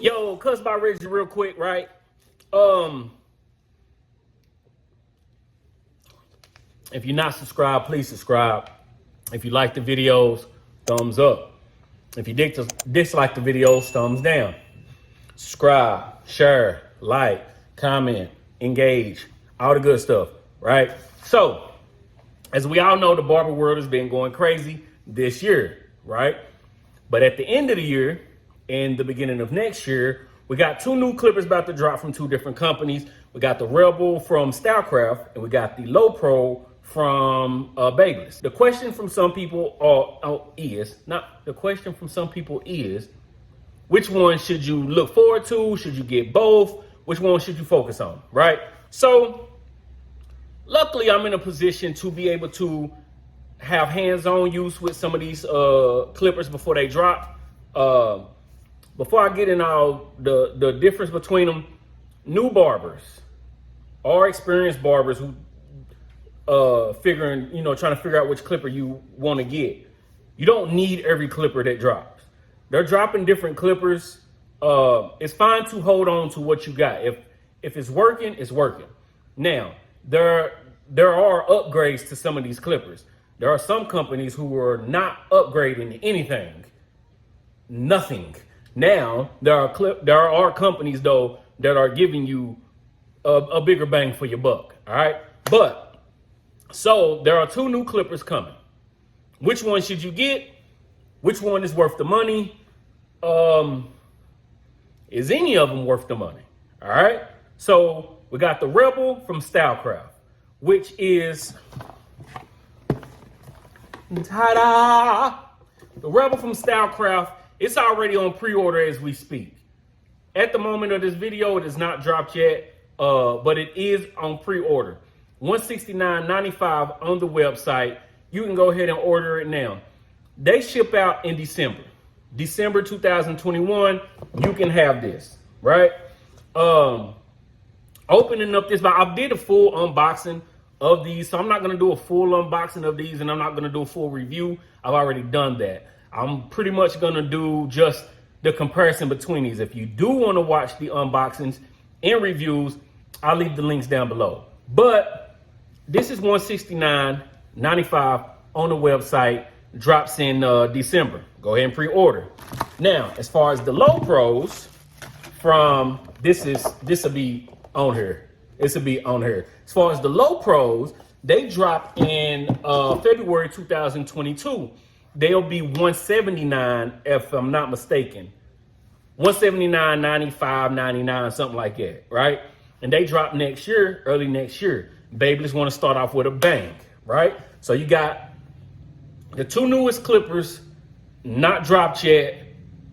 Yo, cuss by Reggie real quick, right? If you're not subscribed, please subscribe. If you like the videos, thumbs up. If you dislike the videos, thumbs down. Subscribe, share, like, comment, engage, all the good stuff, right? So, as we all know, the barber world has been going crazy this year, right? But at the end of the year and the beginning of next year, we got two new clippers about to drop from two different companies. We got the Rebel from Stylecraft and we got the Lowepro from Babyliss. The question from some people is, which one should you look forward to? Should you get both? Which one should you focus on, right? So luckily I'm in a position to be able to have hands-on use with some of these clippers before they drop. Before I get in all the difference between them, new barbers or experienced barbers who trying to figure out which clipper you want to get. You don't need every clipper that drops. They're dropping different clippers. It's fine to hold on to what you got. If it's working, it's working. Now, there are upgrades to some of these clippers. There are some companies who are not upgrading anything. Nothing. Now, there are companies, though, that are giving you a bigger bang for your buck, all right? So there are two new clippers coming. Which one should you get? Which one is worth the money? Is any of them worth the money? All right. So we got the Rebel from Stylecraft, which is ta-da! The Rebel from Stylecraft. It's already on pre-order as we speak. At the moment of this video, it is not dropped yet, but it is on pre-order. $169.95 on the website. You can go ahead and order it now. They ship out in December 2021. You can have this, right? Opening up this, I did a full unboxing of these, so I'm not going to do a full unboxing of these, and I'm not going to do a full review. I've already done that. I'm pretty much going to do just the comparison between these. If you do want to watch the unboxings and reviews, I'll leave the links down below. But this is $169.95 on the website. Drops in December. Go ahead and pre-order. Now, as far as the Lowepros from this will be on here. This will be on here. As far as the Lowepros, they drop in February 2022. They'll be $179 if I'm not mistaken. $179.95, $99, something like that, right? And they drop next year, early next year. Babyliss want to start off with a bang, right? So you got the two newest clippers, not dropped yet,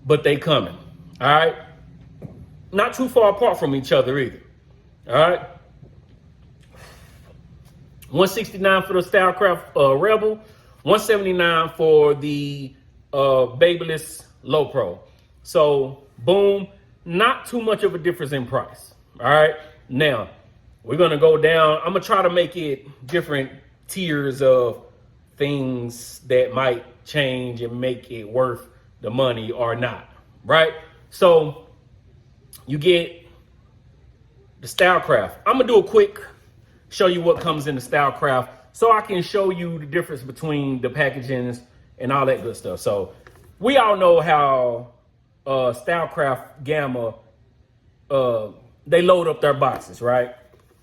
but they coming, all right? Not too far apart from each other either, all right? $169 for the Stylecraft Rebel, $179 for the Babyliss Lowepro. So, boom, not too much of a difference in price, all right? Now, we're going to go down. I'm going to try to make it different tiers of things that might change and make it worth the money or not, right? So you get the Stylecraft. I'm going to do a quick show you what comes in the Stylecraft so I can show you the difference between the packagings and all that good stuff. So we all know how Stylecraft Gamma, they load up their boxes, right?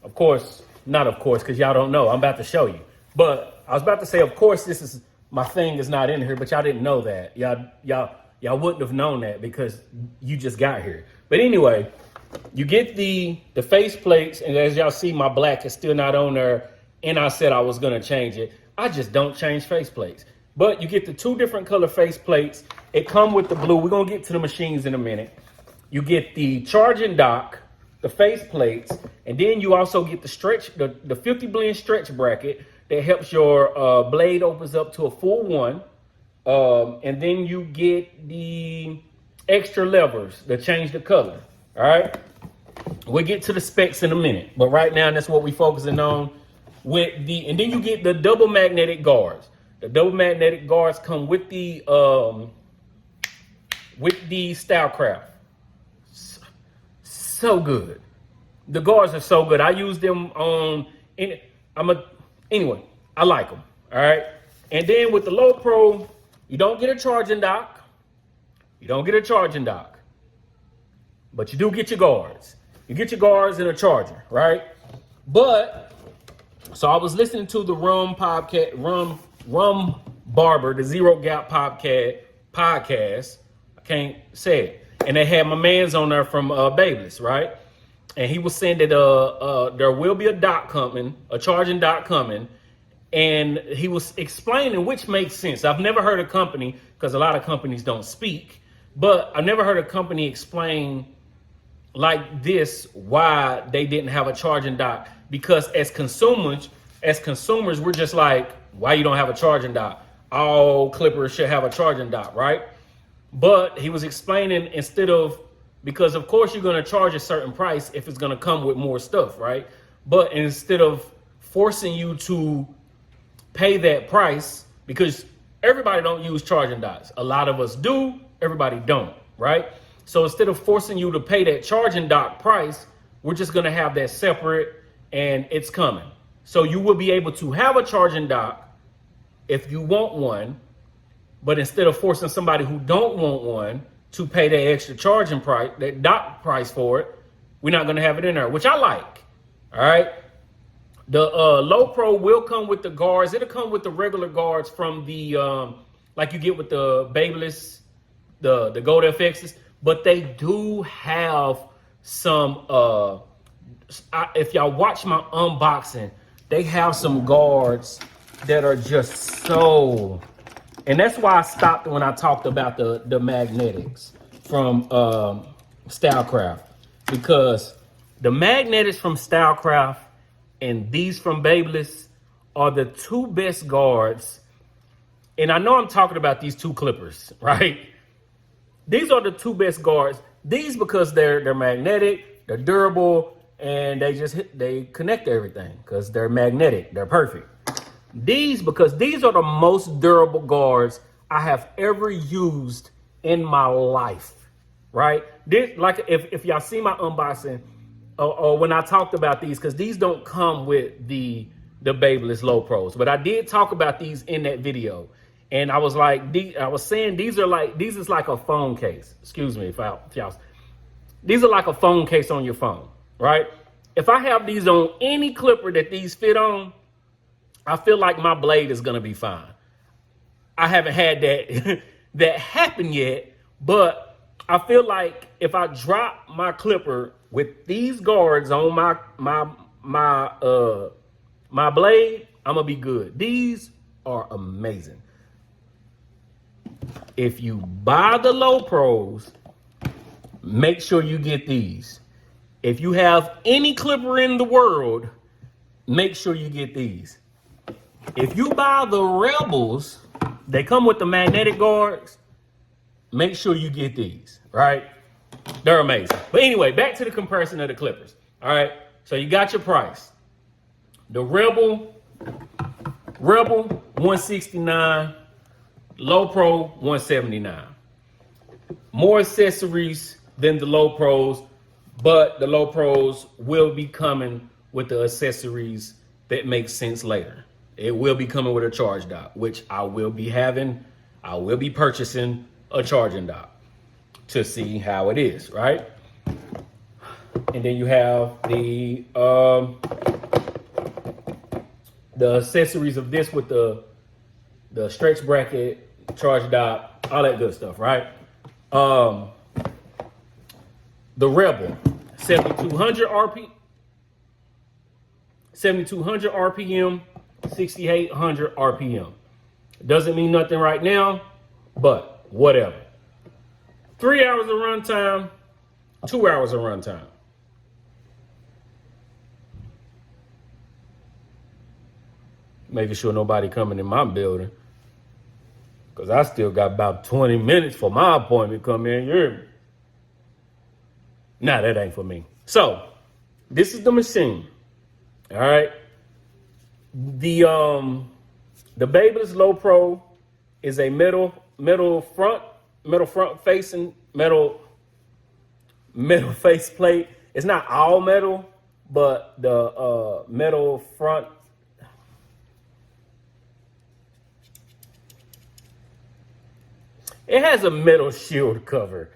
Of course, not of course, because y'all don't know. I'm about to show you. But I was about to say, of course, my thing is not in here, but y'all didn't know that. Y'all wouldn't have known that because you just got here. But anyway, you get the face plates, and as y'all see, my black is still not on there, and I said I was going to change it. I just don't change face plates. But you get the two different color face plates. It come with the blue. We're going to get to the machines in a minute. You get the charging dock, the face plates, and then you also get the 50 blend stretch bracket that helps your blade opens up to a full one. And then you get the extra levers that change the color. All right. We'll get to the specs in a minute, but right now that's what we're focusing on and then you get the double magnetic guards. The double magnetic guards come with the Stylecraft. so good. The guards are so good. I use them on, anyway, I like them, all right? And then with the Lowepro, you don't get a charging dock. You don't get a charging dock, but you do get your guards. You get your guards and a charger, right? But, so I was listening to the Rum Barber, the Zero Gap podcast. I can't say it. And they had my mans on there from Babyliss, right? And he was saying that there will be a dock coming, a charging dock coming. And he was explaining, which makes sense. I've never heard a company, because a lot of companies don't speak, but I never heard a company explain like this why they didn't have a charging dock. Because as consumers, we're just like, why you don't have a charging dock? All clippers should have a charging dock, right? But he was explaining, because of course you're going to charge a certain price if it's going to come with more stuff, right? But instead of forcing you to pay that price, because everybody don't use charging docks. A lot of us do, everybody don't, right? So instead of forcing you to pay that charging dock price, we're just going to have that separate, and it's coming. So you will be able to have a charging dock if you want one, but instead of forcing somebody who don't want one to pay that extra charging price, that dock price for it, we're not going to have it in there, which I like. All right. The Lowepro will come with the guards. It'll come with the regular guards from the, like you get with the Babyliss, the Gold FXs, but they do have some, if y'all watch my unboxing, they have some guards that are just so, and that's why I stopped when I talked about the magnetics from Stylecraft, because the magnetics from Stylecraft and these from Babyliss are the two best guards. And I know I'm talking about these two clippers, right? These are the two best guards. These because they're magnetic, they're durable, and they connect to everything because they're magnetic. They're perfect. These because these are the most durable guards I have ever used in my life, right? This, like if y'all see my unboxing, or when I talked about these, because these don't come with the Babyliss Lowepros, but I did talk about these in that video, and I was like, I was saying these is like a phone case. Excuse me if y'all. These are like a phone case on your phone, right? If I have these on any clipper that these fit on, I feel like my blade is gonna be fine. I haven't had that that happen yet, but I feel like if I drop my clipper with these guards on my blade, I'm gonna be good. These are amazing. If you buy the Lowepros, make sure you get these. If you have any clipper in the world, make sure you get these. If you buy the Rebels, they come with the magnetic guards, make sure you get these, right? They're amazing. But anyway, back to the comparison of the clippers. All right, so you got your price. The Rebel 169, Lowepro 179. More accessories than the Lowepros, but the Lowepros will be coming with the accessories that make sense later. It will be coming with a charge dock, which I will be having. I will be purchasing a charging dock to see how it is, right? And then you have the accessories of this with the stretch bracket, charge dock, all that good stuff, right? The Rebel, 7200 RPM, 6800 RPM. Doesn't mean nothing right now, but whatever. 3 hours of runtime, 2 hours of runtime. Making sure nobody coming in my building, because I still got about 20 minutes for my appointment come in here. Nah, that ain't for me. So, this is the machine. All right. The Babyliss Lowepro is a metal front face plate It's not all metal, but the metal front. It has a metal shield cover.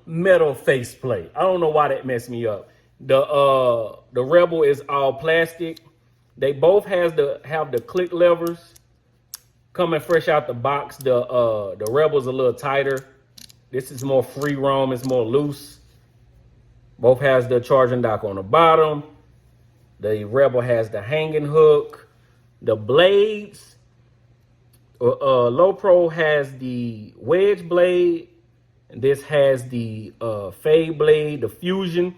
Metal faceplate. I don't know why that messed me up. The Rebel is all plastic. They both have the click levers coming fresh out the box. The Rebel's a little tighter. This is more free roam. It's more loose. Both has the charging dock on the bottom. The Rebel has the hanging hook. The blades. Lowepro has the wedge blade. And this has the fade blade, the fusion.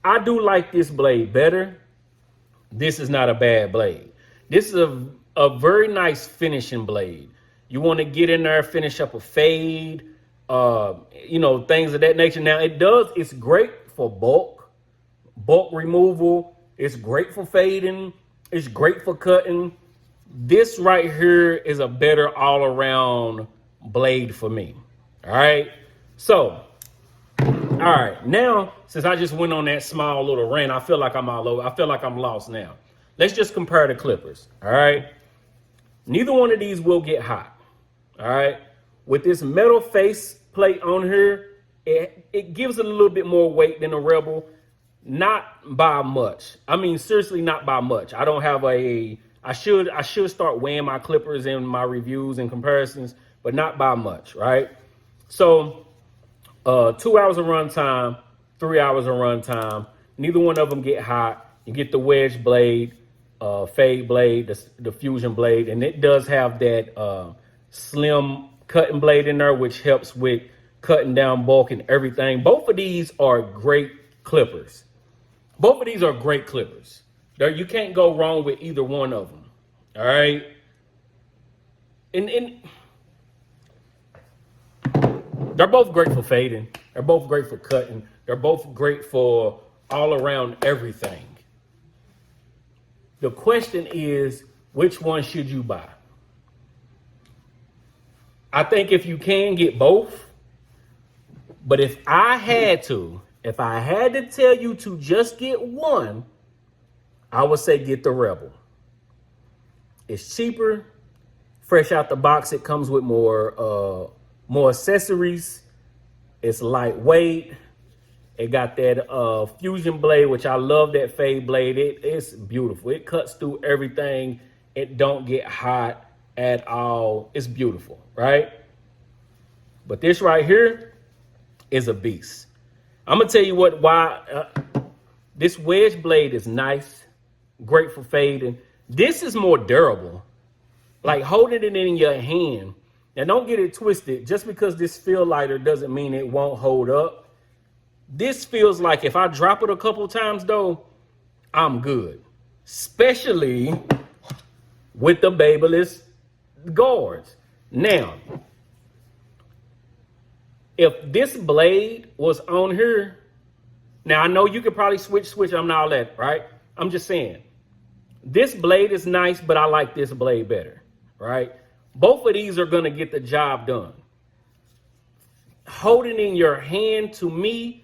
I do like this blade better. This is not a bad blade. This is a very nice finishing blade. You want to get in there, finish up a fade, you know, things of that nature. Now it's great for bulk removal. It's great for fading. It's great for cutting. This right here is a better all around blade for me. All right. So, all right, now, since I just went on that small little rant, I feel like I'm all over. I feel like I'm lost now. Let's just compare the clippers, all right? Neither one of these will get hot, all right? With this metal face plate on here, it gives it a little bit more weight than a Rebel, not by much. I mean, seriously, not by much. I don't have I should start weighing my clippers in my reviews and comparisons, but not by much, right? So, 2 hours of run time, 3 hours of run time. Neither one of them get hot. You get the wedge blade, fade blade, the fusion blade, and it does have that slim cutting blade in there, which helps with cutting down bulk and everything. Both of these are great clippers. Both of these are great clippers. You can't go wrong with either one of them. All right. And they're both great for fading. They're both great for cutting. They're both great for all around everything. The question is, which one should you buy? I think if you can, get both. But if I had to tell you to just get one, I would say get the Rebel. It's cheaper. Fresh out the box, it comes with more accessories. It's lightweight. It got that fusion blade, which I love that fade blade. It's beautiful. It cuts through everything. It don't get hot at all. It's beautiful, right? But this right here is a beast. I'm gonna tell you why this wedge blade is nice, great for fading. This is more durable. Like holding it in your hand. Now, don't get it twisted. Just because this feels lighter doesn't mean it won't hold up. This feels like if I drop it a couple times, though, I'm good. Especially with the Babyliss guards. Now, if this blade was on here, now I know you could probably switch, I'm not all that, right? I'm just saying. This blade is nice, but I like this blade better, right? Both of these are going to get the job done. Holding in your hand, to me,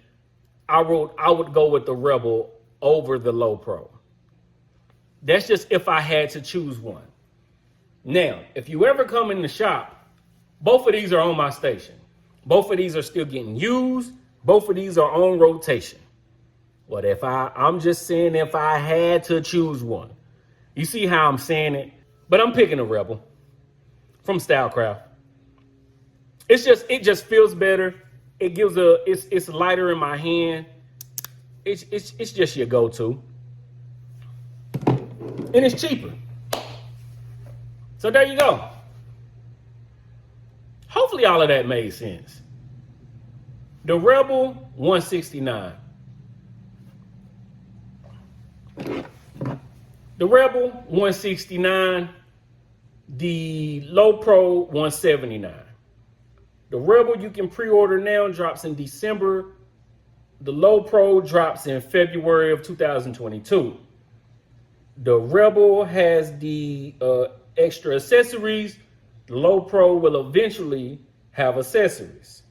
I would go with the Rebel over the Lowepro. That's just if I had to choose one. Now, if you ever come in the shop, both of these are on my station. Both of these are still getting used. Both of these are on rotation. But I'm just saying if I had to choose one. You see how I'm saying it? But I'm picking a Rebel from Stylecraft. It just feels better. It gives it's lighter in my hand. It's just your go-to. And it's cheaper. So there you go. Hopefully all of that made sense. The Rebel 169. The Rebel 169. The Lowepro 179. The Rebel you can pre-order now, drops in December. The Lowepro drops in February of 2022. The Rebel has the extra accessories. The Lowepro will eventually have accessories.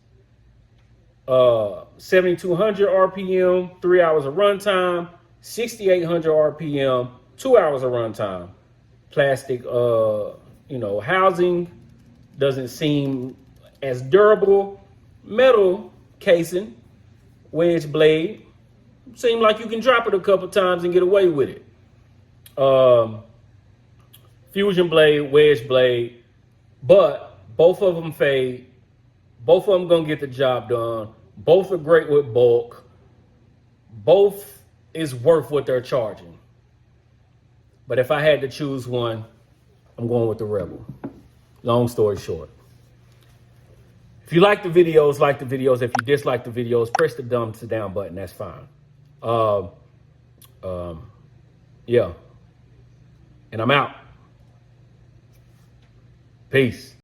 7,200 RPM, 3 hours of runtime, 6,800 RPM, 2 hours of runtime. Plastic, housing doesn't seem as durable. Metal casing, wedge blade, seem like you can drop it a couple times and get away with it. Fusion blade, wedge blade, but both of them fade. Both of them gonna get the job done. Both are great with bulk. Both is worth what they're charging. But if I had to choose one, I'm going with the Rebel. Long story short. If you like the videos, like the videos. If you dislike the videos, press the thumbs down button. That's fine. Yeah. And I'm out. Peace.